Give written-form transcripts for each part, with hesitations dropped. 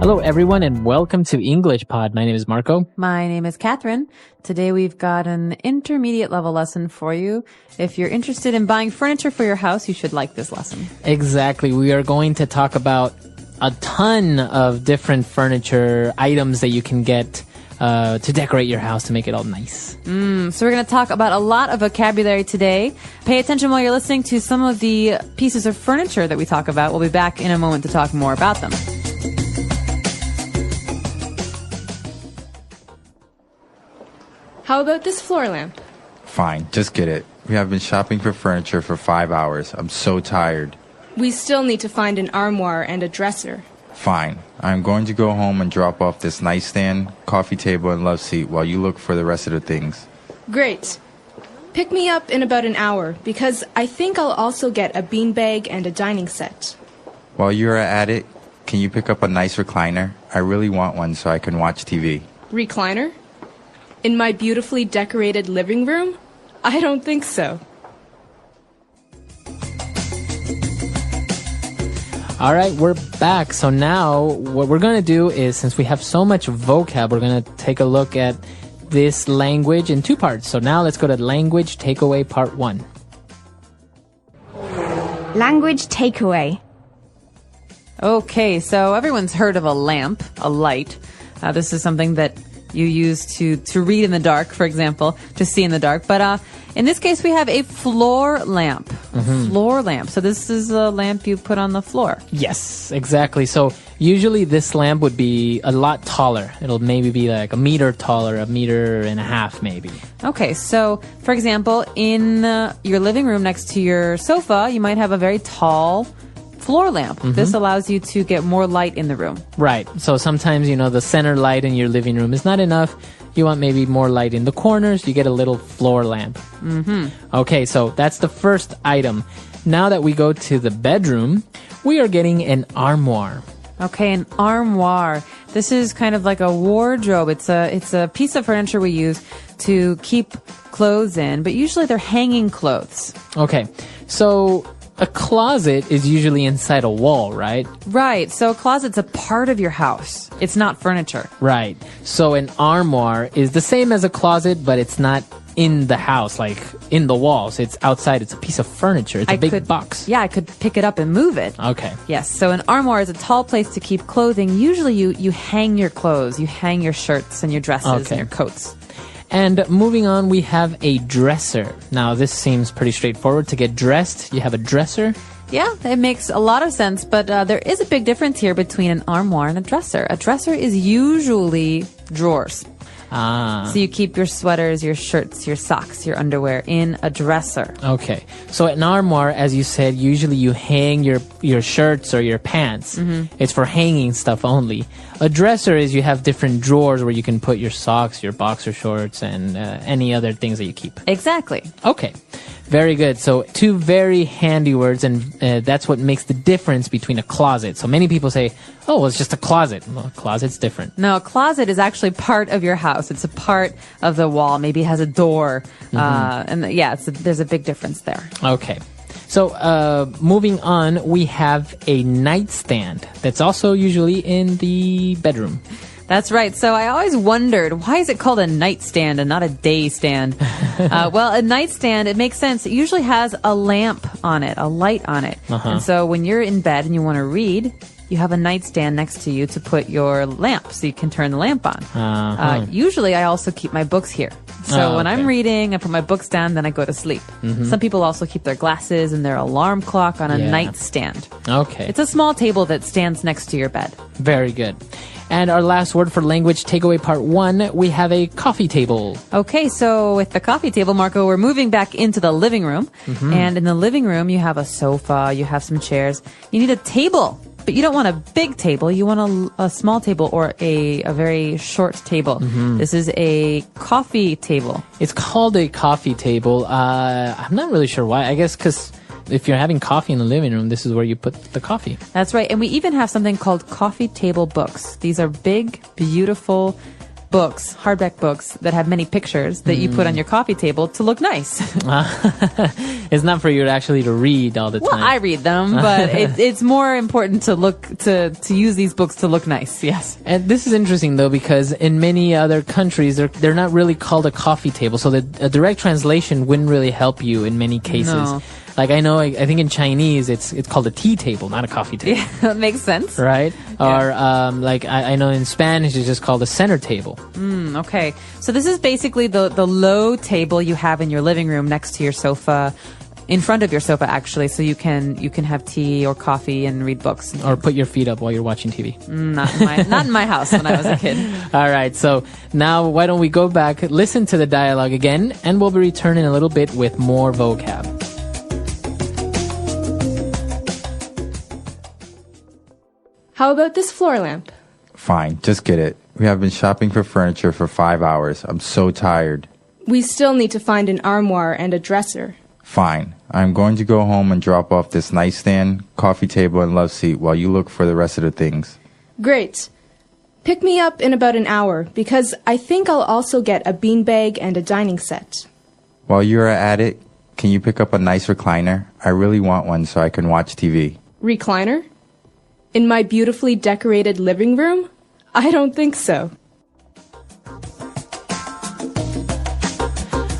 Hello, everyone, and welcome to English Pod. My name is Marco. My name is Catherine. Today we've got an intermediate level lesson for you. If you're interested in buying furniture for your house, you should like this lesson. Exactly. We are going to talk about a ton of different furniture items that you can get to decorate your house to make it all nice. So we're going to talk about a lot of vocabulary today. Pay attention while you're listening to some of the pieces of furniture that we talk about. We'll be back in a moment to talk more about them. How about this floor lamp? Fine, just get it. We have been shopping for furniture for 5 hours. I'm so tired. We still need to find an armoire and a dresser. Fine. I'm going to go home and drop off this nightstand, coffee table, and love seat while you look for the rest of the things. Great. Pick me up in about an hour, because I think I'll also get a beanbag and a dining set. While you're at it, can you pick up a nice recliner? I really want one so I can watch TV. Recliner? In my beautifully decorated living room? I don't think so. All right, we're back. So now what we're going to do is, since we have so much vocab, we're going to take a look at this language in two parts. So now let's go to language takeaway part 1. Language takeaway. Okay, so everyone's heard of a lamp, a light. This is something that you use to read in the dark, for example, to see in the dark. But in this case, we have a floor lamp. Floor lamp. So this is a lamp you put on the floor. Yes, exactly. So usually this lamp would be a lot taller. It'll maybe be like a meter taller, 1.5 meters maybe. Okay, so for example, in your living room next to your sofa, you might have a very tall floor lamp. This allows you to get more light in the room. Right. So sometimes, the center light in your living room is not enough. You want maybe more light in the corners. You get a little floor lamp. Okay, so that's the first item. Now that we go to the bedroom, we are getting an armoire. Okay, an armoire. This is kind of like a wardrobe. It's a piece of furniture we use to keep clothes in, but usually they're hanging clothes. Okay, so a closet is usually inside a wall, right? Right. So a closet's a part of your house. It's not furniture. Right. So an armoire is the same as a closet, but it's not in the house, like in the walls. It's outside. It's a piece of furniture. It's a big box. Yeah, I could pick it up and move it. Okay. Yes. So an armoire is a tall place to keep clothing. Usually you hang your clothes. You hang your shirts and your dresses and your coats. And moving on, we have a dresser. Now, this seems pretty straightforward. To get dressed, you have a dresser. Yeah, it makes a lot of sense, but there is a big difference here between an armoire and a dresser. A dresser is usually drawers. So you keep your sweaters, your shirts, your socks, your underwear in a dresser. Okay. So an armoire, as you said, usually you hang your shirts or your pants. It's for hanging stuff only. A dresser is you have different drawers where you can put your socks, your boxer shorts, and any other things that you keep. Exactly. Okay. Very good. So two very handy words, and that's what makes the difference between a closet. So many people say, oh, well, it's just a closet. Well, a closet's different. No, a closet is actually part of your house. It's a part of the wall. Maybe it has a door. There's a big difference there. Okay. So moving on, we have a nightstand that's also usually in the bedroom. That's right. So I always wondered, why is it called a nightstand and not a day stand? Well, a nightstand, it makes sense. It usually has a lamp on it, a light on it. And so when you're in bed and you want to read, you have a nightstand next to you to put your lamp so you can turn the lamp on. Usually I also keep my books here. So when I'm reading, I put my books down, then I go to sleep. Some people also keep their glasses and their alarm clock on a nightstand. Okay. It's a small table that stands next to your bed. Very good. And our last word for language takeaway part 1, we have a coffee table. Okay, so with the coffee table, Marco, we're moving back into the living room. And in the living room, you have a sofa, you have some chairs. You need a table, but you don't want a big table. You want a small table or a very short table. This is a coffee table. It's called a coffee table. I'm not really sure why. I guess because if you're having coffee in the living room, this is where you put the coffee. That's right. And we even have something called coffee table books. These are big, beautiful books, hardback books that have many pictures that you put on your coffee table to look nice. It's not for you to read all the time. Well, I read them, but it's more important to use these books to look nice. Yes. And this is interesting though, because in many other countries, they're not really called a coffee table. So a direct translation wouldn't really help you in many cases. No. Like I think in Chinese it's called a tea table, not a coffee table. Yeah, that makes sense. Right? Yeah. Or like I know in Spanish it's just called a center table. Okay. So this is basically the low table you have in your living room next to your sofa, in front of your sofa actually, so you can have tea or coffee and read books. Or put your feet up while you're watching TV. Not in my house when I was a kid. All right, so now why don't we go back, listen to the dialogue again, and we'll be returning a little bit with more vocab. How about this floor lamp? Fine, just get it. We have been shopping for furniture for 5 hours. I'm so tired. We still need to find an armoire and a dresser. Fine. I'm going to go home and drop off this nightstand, coffee table, and love seat while you look for the rest of the things. Great. Pick me up in about an hour, because I think I'll also get a beanbag and a dining set. While you're at it, can you pick up a nice recliner? I really want one so I can watch TV. Recliner? In my beautifully decorated living room? I don't think so.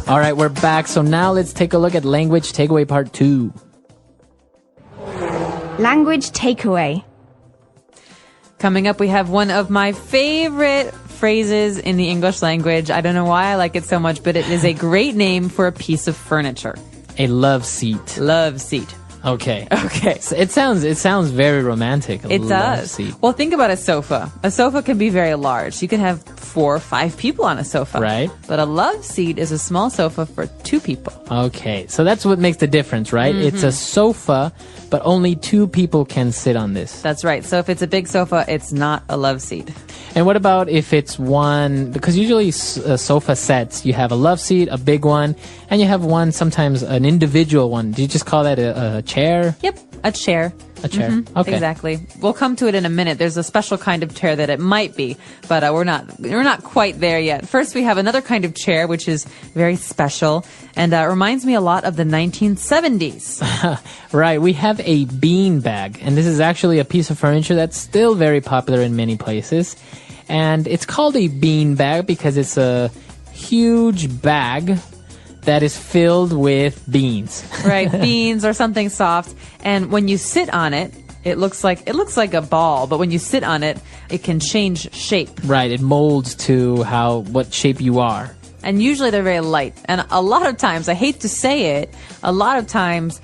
All right, we're back. So now let's take a look at language takeaway part 2. Language takeaway. Coming up, we have one of my favorite phrases in the English language. I don't know why I like it so much, but it is a great name for a piece of furniture. A love seat. Love seat. Okay. Okay. So it sounds very romantic. It does. Seat. Well, think about a sofa. A sofa can be very large. You can have 4 or 5 people on a sofa. Right. But a love seat is a small sofa for 2 people. Okay. So that's what makes the difference, right? Mm-hmm. It's a sofa, but only 2 people can sit on this. That's right. So if it's a big sofa, it's not a love seat. And what about if it's one, because usually sofa sets, you have a love seat, a big one, and you have one, sometimes an individual one. Do you just call that a chair? Yep, a chair. A chair. Mm-hmm. Okay. Exactly. We'll come to it in a minute. There's a special kind of chair that it might be, but we're not quite there yet. First, we have another kind of chair, which is very special and reminds me a lot of the 1970s. Right. We have a bean bag, and this is actually a piece of furniture that's still very popular in many places. And it's called a bean bag because it's a huge bag that is filled with beans. Right, beans or something soft. And when you sit on it, it looks like a ball, but when you sit on it, it can change shape. Right, it molds to what shape you are. And usually they're very light. And a lot of times, I hate to say it, a lot of times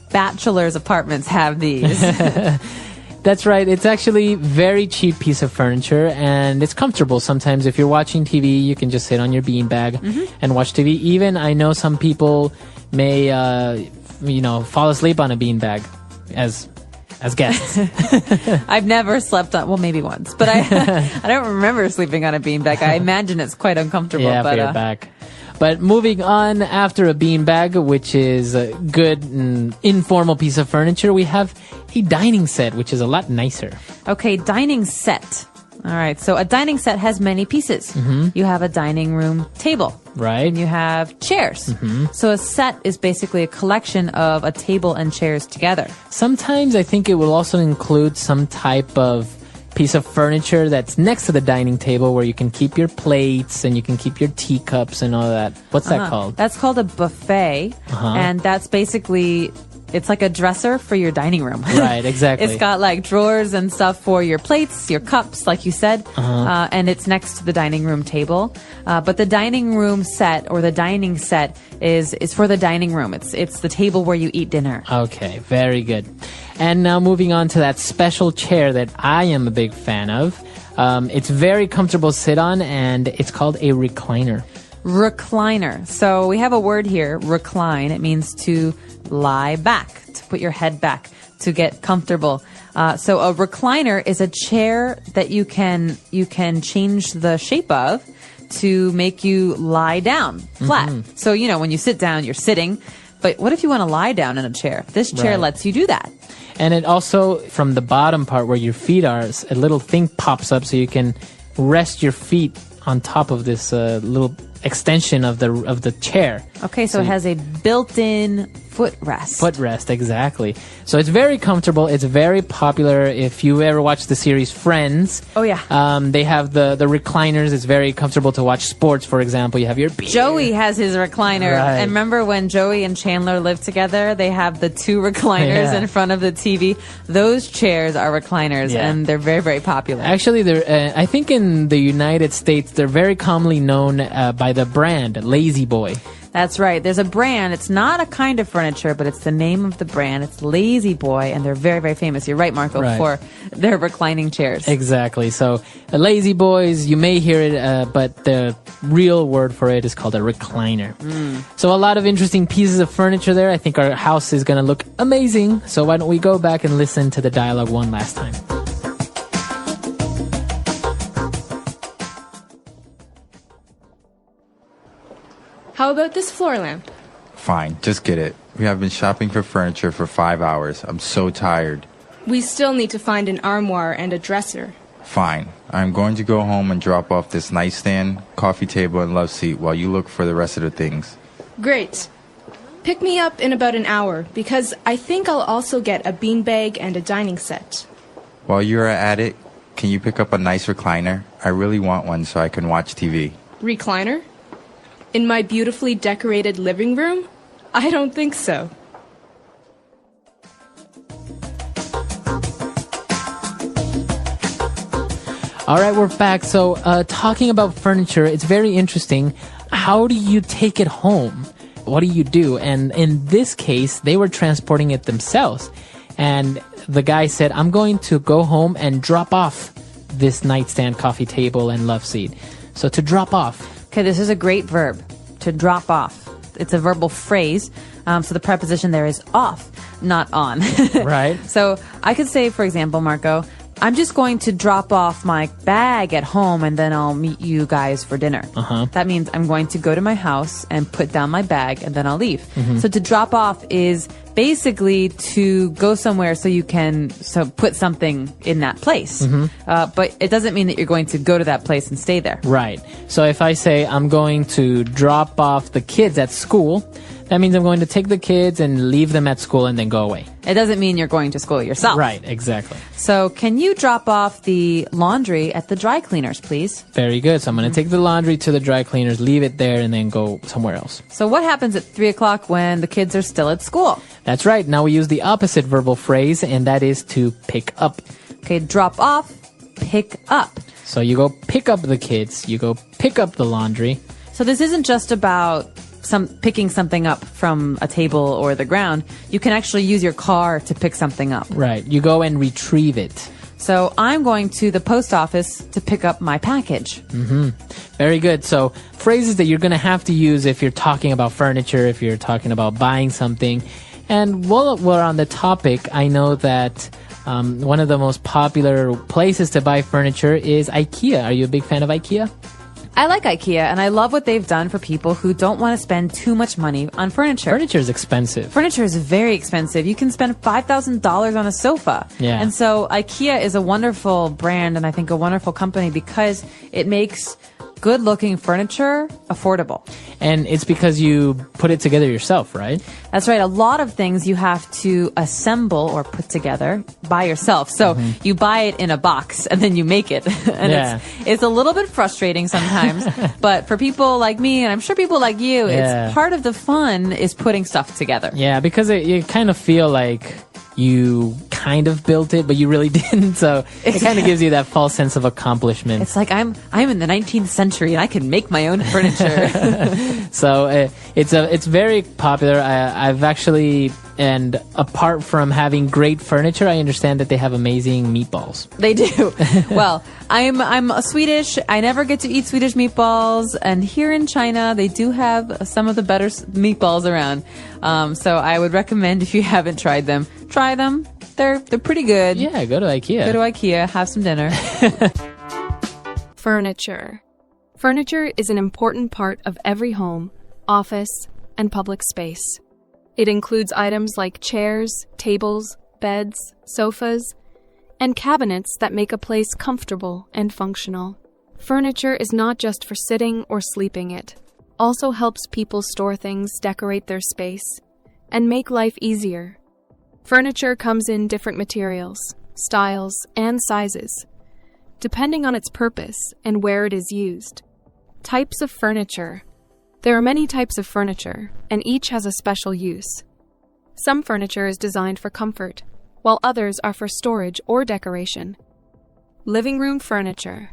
bachelors' apartments have these. That's right. It's actually very cheap piece of furniture, and it's comfortable. Sometimes if you're watching TV, you can just sit on your beanbag and watch TV. Even I know some people may, fall asleep on a beanbag as guests. I've never slept on, well, maybe once, but I don't remember sleeping on a beanbag. I imagine it's quite uncomfortable. Yeah, for your back. But moving on, after a beanbag, which is a good and informal piece of furniture, we have a dining set, which is a lot nicer. Okay, dining set. All right, so a dining set has many pieces. You have a dining room table. Right. And you have chairs. So a set is basically a collection of a table and chairs together. Sometimes I think it will also include some type of piece of furniture that's next to the dining table where you can keep your plates and you can keep your teacups and all that. What's that called? That's called a buffet. And that's basically, it's like a dresser for your dining room. Right, exactly. It's got like drawers and stuff for your plates, your cups, like you said. And it's next to the dining room table. But the dining room set or the dining set is for the dining room. It's the table where you eat dinner. Okay, very good. And now moving on to that special chair that I am a big fan of. It's very comfortable to sit on, and it's called a recliner. Recliner. So we have a word here, recline. It means to lie back, to put your head back, to get comfortable. So a recliner is a chair that you can change the shape of to make you lie down flat. So, when you sit down, you're sitting. But what if you want to lie down in a chair? This chair lets you do that. And it also, from the bottom part where your feet are, a little thing pops up so you can rest your feet on top of this little extension of the chair. Okay, so it has a built-in footrest. Footrest, exactly. So it's very comfortable. It's very popular. If you ever watched the series Friends, Oh, yeah. they have the recliners. It's very comfortable to watch sports. For example, you have your beer. Joey has his recliner. Right. And remember when Joey and Chandler lived together, they have the two recliners Yeah. in front of the TV. Those chairs are recliners, Yeah. and they're very, very popular. Actually, I think in the United States, they're very commonly known by the brand Lazy Boy. That's right. There's a brand. It's not a kind of furniture, but it's the name of the brand. It's Lazy Boy, and they're very, very famous. You're right, Marco, Right. for their reclining chairs. Exactly. So, Lazy Boys, you may hear it, but the real word for it is called a recliner. So, a lot of interesting pieces of furniture there. I think our house is going to look amazing. So, why don't we go back and listen to the dialogue one last time? How about this floor lamp? Fine, just get it. We have been shopping for furniture for 5 hours. I'm so tired. We still need to find an armoire and a dresser. Fine, I'm going to go home and drop off this nightstand, coffee table, and love seat while you look for the rest of the things. Great. Pick me up in about an hour, because I think I'll also get a beanbag and a dining set. While you're at it, can you pick up a nice recliner? I really want one so I can watch TV. Recliner? In my beautifully decorated living room? I don't think so. All right, we're back. So, talking about furniture, it's very interesting. How do you take it home? What do you do? And in this case, they were transporting it themselves. And the guy said, I'm going to go home and drop off this nightstand, coffee table, and love seat. So, to drop off. Okay, this is a great verb, to drop off. It's a verbal phrase, so the preposition there is off, not on. Right. So I could say, for example, Marco, I'm just going to drop off my bag at home and then I'll meet you guys for dinner. That means I'm going to go to my house and put down my bag and then I'll leave. So to drop off is basically to go somewhere so you can put something in that place. But it doesn't mean that you're going to go to that place and stay there. Right. So if I say I'm going to drop off the kids at school, that means I'm going to take the kids and leave them at school and then go away. It doesn't mean you're going to school yourself. Right, exactly. So can you drop off the laundry at the dry cleaners, please? Very good. So I'm going to take the laundry to the dry cleaners, leave it there, and then go somewhere else. So what happens at 3 o'clock when the kids are still at school? That's right. Now we use the opposite verbal phrase, and that is to pick up. Okay, drop off, pick up. So you go pick up the kids, you go pick up the laundry. So this isn't just about picking something up from a table or the ground. You can actually use your car to pick something up. Right. You go and retrieve it. So I'm going to the post office to pick up my package. Very good. So phrases that you're going to have to use if you're talking about furniture, if you're talking about buying something. And while we're on the topic, I know that one of the most popular places to buy furniture is IKEA. Are you a big fan of IKEA? I like IKEA, and I love what they've done for people who don't want to spend too much money on furniture. Furniture is expensive. Furniture is very expensive. You can spend $5,000 on a sofa. Yeah. And so IKEA is a wonderful brand and I think a wonderful company because it makes good-looking furniture affordable. And it's because you put it together yourself, right? That's right. A lot of things you have to assemble or put together by yourself. So you buy it in a box and then you make it. And it's a little bit frustrating sometimes. But for people like me, and I'm sure people like you, it's part of the fun is putting stuff together. Yeah, because you kind of feel like you kind of built it, but you really didn't. So it kind of gives you that false sense of accomplishment. It's like I'm in the 19th century and I can make my own furniture. So it's very popular. I've actually, and apart from having great furniture, I understand that they have amazing meatballs. They do. Well, I'm Swedish. I never get to eat Swedish meatballs, and here in China, they do have some of the better meatballs around. So I would recommend if you haven't tried them, try them. They're pretty good. Yeah, go to IKEA. Go to IKEA, have some dinner. Furniture. Furniture is an important part of every home, office, and public space. It includes items like chairs, tables, beds, sofas, and cabinets that make a place comfortable and functional. Furniture is not just for sitting or sleeping, it also helps people store things, decorate their space, and make life easier. Furniture comes in different materials, styles, and sizes, depending on its purpose and where it is used. Types of furniture. There are many types of furniture, and each has a special use. Some furniture is designed for comfort, while others are for storage or decoration. Living room furniture.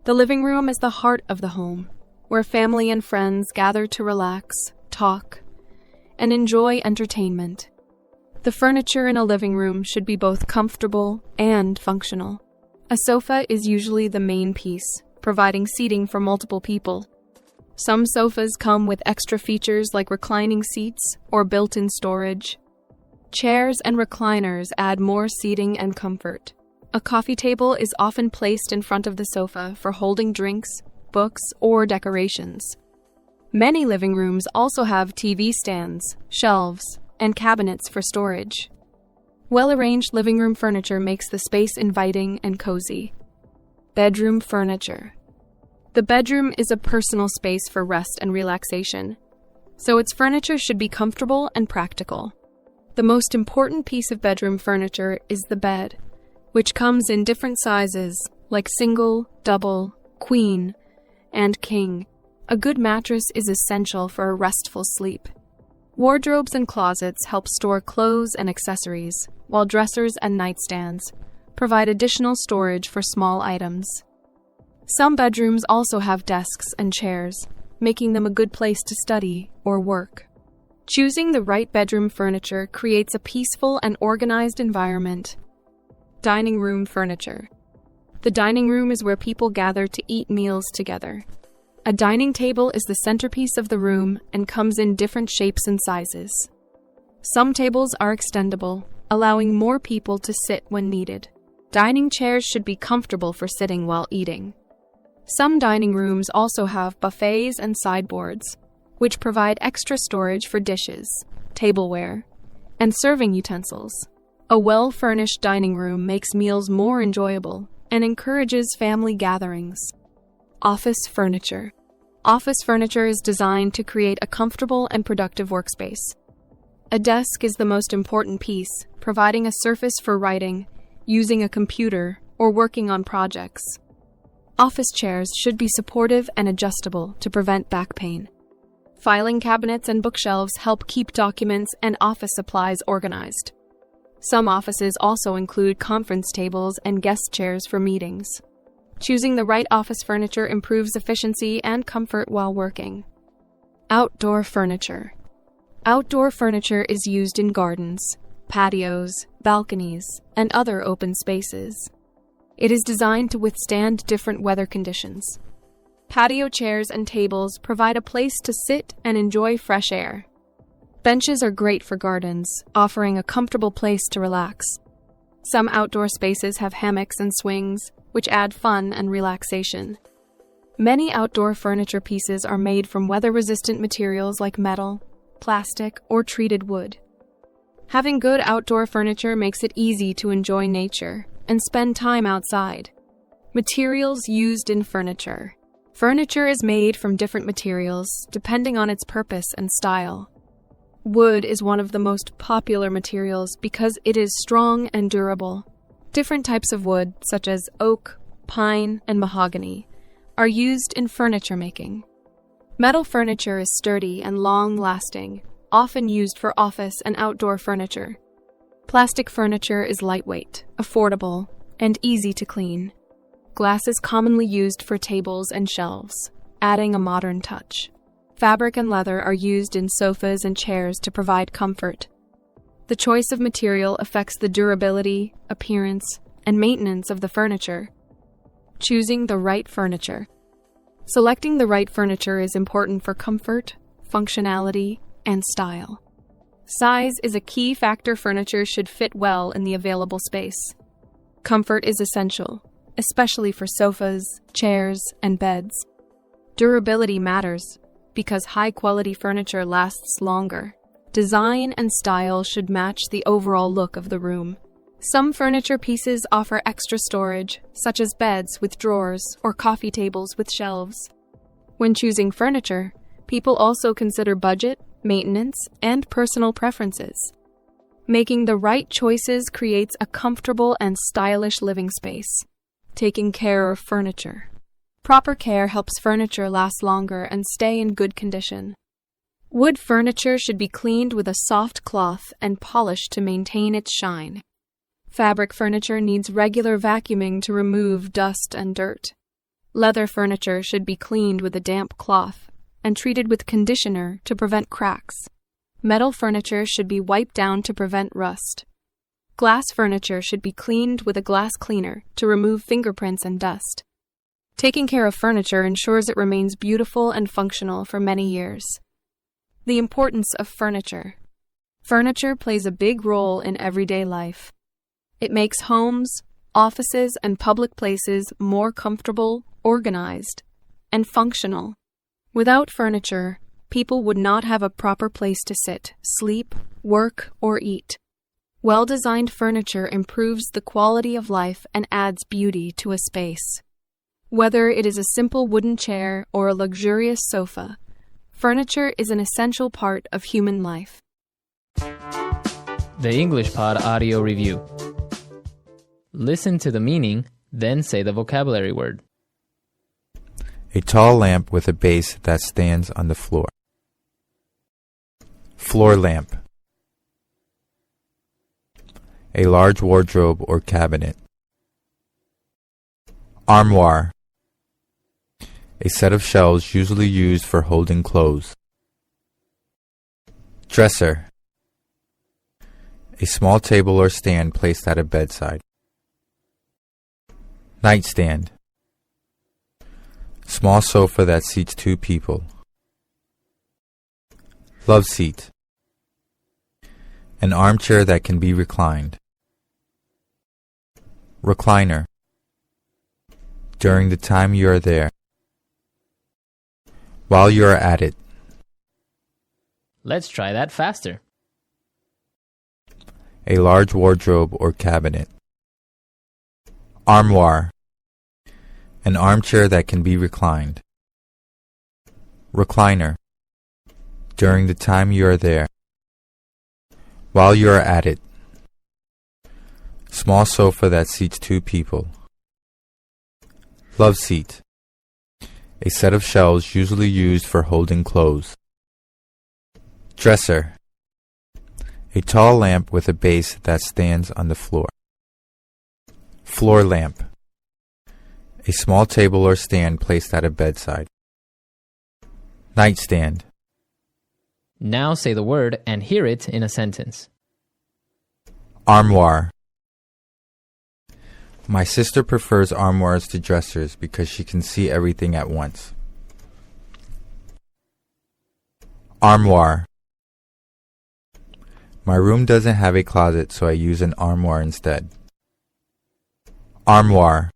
The living room is the heart of the home, where family and friends gather to relax, talk, and enjoy entertainment. The furniture in a living room should be both comfortable and functional. A sofa is usually the main piece, providing seating for multiple people. Some sofas come with extra features like reclining seats or built-in storage. Chairs and recliners add more seating and comfort. A coffee table is often placed in front of the sofa for holding drinks, books, or decorations. Many living rooms also have TV stands, shelves, and cabinets for storage. Well-arranged living room furniture makes the space inviting and cozy. Bedroom furniture. The bedroom is a personal space for rest and relaxation, so its furniture should be comfortable and practical. The most important piece of bedroom furniture is the bed, which comes in different sizes like single, double, queen, and king. A good mattress is essential for a restful sleep. Wardrobes and closets help store clothes and accessories, while dressers and nightstands provide additional storage for small items. Some bedrooms also have desks and chairs, making them a good place to study or work. Choosing the right bedroom furniture creates a peaceful and organized environment. Dining room furniture. The dining room is where people gather to eat meals together. A dining table is the centerpiece of the room and comes in different shapes and sizes. Some tables are extendable, allowing more people to sit when needed. Dining chairs should be comfortable for sitting while eating. Some dining rooms also have buffets and sideboards, which provide extra storage for dishes, tableware, and serving utensils. A well-furnished dining room makes meals more enjoyable and encourages family gatherings. Office furniture. Office furniture is designed to create a comfortable and productive workspace. A desk is the most important piece, providing a surface for writing, using a computer, or working on projects. Office chairs should be supportive and adjustable to prevent back pain. Filing cabinets and bookshelves help keep documents and office supplies organized. Some offices also include conference tables and guest chairs for meetings. Choosing the right office furniture improves efficiency and comfort while working. Outdoor furniture. Outdoor furniture is used in gardens, patios, balconies, and other open spaces. It is designed to withstand different weather conditions. Patio chairs and tables provide a place to sit and enjoy fresh air. Benches are great for gardens, offering a comfortable place to relax. Some outdoor spaces have hammocks and swings, which add fun and relaxation. Many outdoor furniture pieces are made from weather-resistant materials like metal, plastic, or treated wood. Having good outdoor furniture makes it easy to enjoy nature and spend time outside. Materials used in furniture. Furniture is made from different materials depending on its purpose and style. Wood is one of the most popular materials because it is strong and durable. Different types of wood, such as oak, pine, and mahogany, are used in furniture making. Metal furniture is sturdy and long-lasting, often used for office and outdoor furniture. Plastic furniture is lightweight, affordable, and easy to clean. Glass is commonly used for tables and shelves, adding a modern touch. Fabric and leather are used in sofas and chairs to provide comfort. The choice of material affects the durability, appearance, and maintenance of the furniture. Choosing the right furniture. Selecting the right furniture is important for comfort, functionality, and style. Size is a key factor. Furniture should fit well in the available space. Comfort is essential, especially for sofas, chairs, and beds. Durability matters because high-quality furniture lasts longer. Design and style should match the overall look of the room. Some furniture pieces offer extra storage, such as beds with drawers or coffee tables with shelves. When choosing furniture, people also consider budget, maintenance, and personal preferences. Making the right choices creates a comfortable and stylish living space. Taking care of furniture. Proper care helps furniture last longer and stay in good condition. Wood furniture should be cleaned with a soft cloth and polished to maintain its shine. Fabric furniture needs regular vacuuming to remove dust and dirt. Leather furniture should be cleaned with a damp cloth and treated with conditioner to prevent cracks. Metal furniture should be wiped down to prevent rust. Glass furniture should be cleaned with a glass cleaner to remove fingerprints and dust. Taking care of furniture ensures it remains beautiful and functional for many years. The importance of furniture. Furniture plays a big role in everyday life. It makes homes, offices, and public places more comfortable, organized, and functional. Without furniture, people would not have a proper place to sit, sleep, work, or eat. Well-designed furniture improves the quality of life and adds beauty to a space. Whether it is a simple wooden chair or a luxurious sofa, furniture is an essential part of human life. The English Pod Audio Review. Listen to the meaning, then say the vocabulary word. A tall lamp with a base that stands on the floor. Floor lamp. A large wardrobe or cabinet. Armoire. A set of shelves usually used for holding clothes. Dresser. A small table or stand placed at a bedside. Nightstand. Small sofa that seats two people. Love seat. An armchair that can be reclined. Recliner. During the time you are there. While you are at it. Let's try that faster. A large wardrobe or cabinet. Armoire. An armchair that can be reclined. Recliner. During the time you are there. While you are at it. Small sofa that seats two people. Love seat. A set of shelves usually used for holding clothes. Dresser. A tall lamp with a base that stands on the floor. Floor lamp. A small table or stand placed at a bedside. Nightstand. Now say the word and hear it in a sentence. Armoire. My sister prefers armoires to dressers because she can see everything at once. Armoire. My room doesn't have a closet, so I use an armoire instead. Armoire.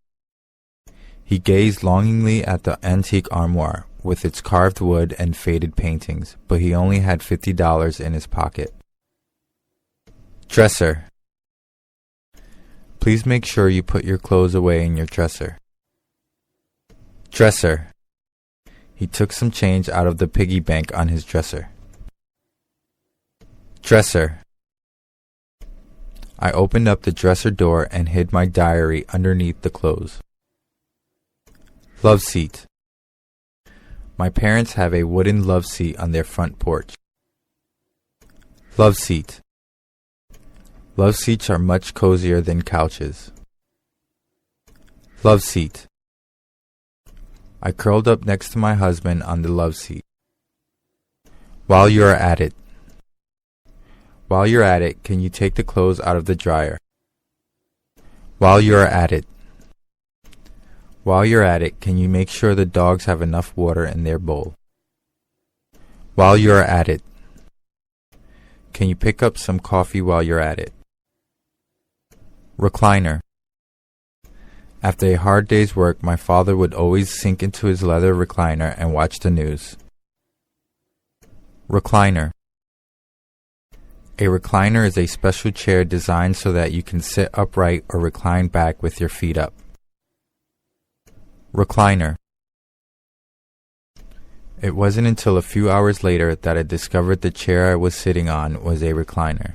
He gazed longingly at the antique armoire with its carved wood and faded paintings, but he only had $50 in his pocket. Dresser. Please make sure you put your clothes away in your dresser. Dresser. He took some change out of the piggy bank on his dresser. Dresser. I opened up the dresser door and hid my diary underneath the clothes. Love seat. My parents have a wooden love seat on their front porch. Love seat. Love seats are much cozier than couches. Love seat. I curled up next to my husband on the love seat. While you are at it. While you're at it, can you take the clothes out of the dryer? While you are at it. While you're at it, can you make sure the dogs have enough water in their bowl? While you are at it. Can you pick up some coffee while you're at it? Recliner. After a hard day's work, my father would always sink into his leather recliner and watch the news. Recliner. A recliner is a special chair designed so that you can sit upright or recline back with your feet up. Recliner. It wasn't until a few hours later that I discovered the chair I was sitting on was a recliner.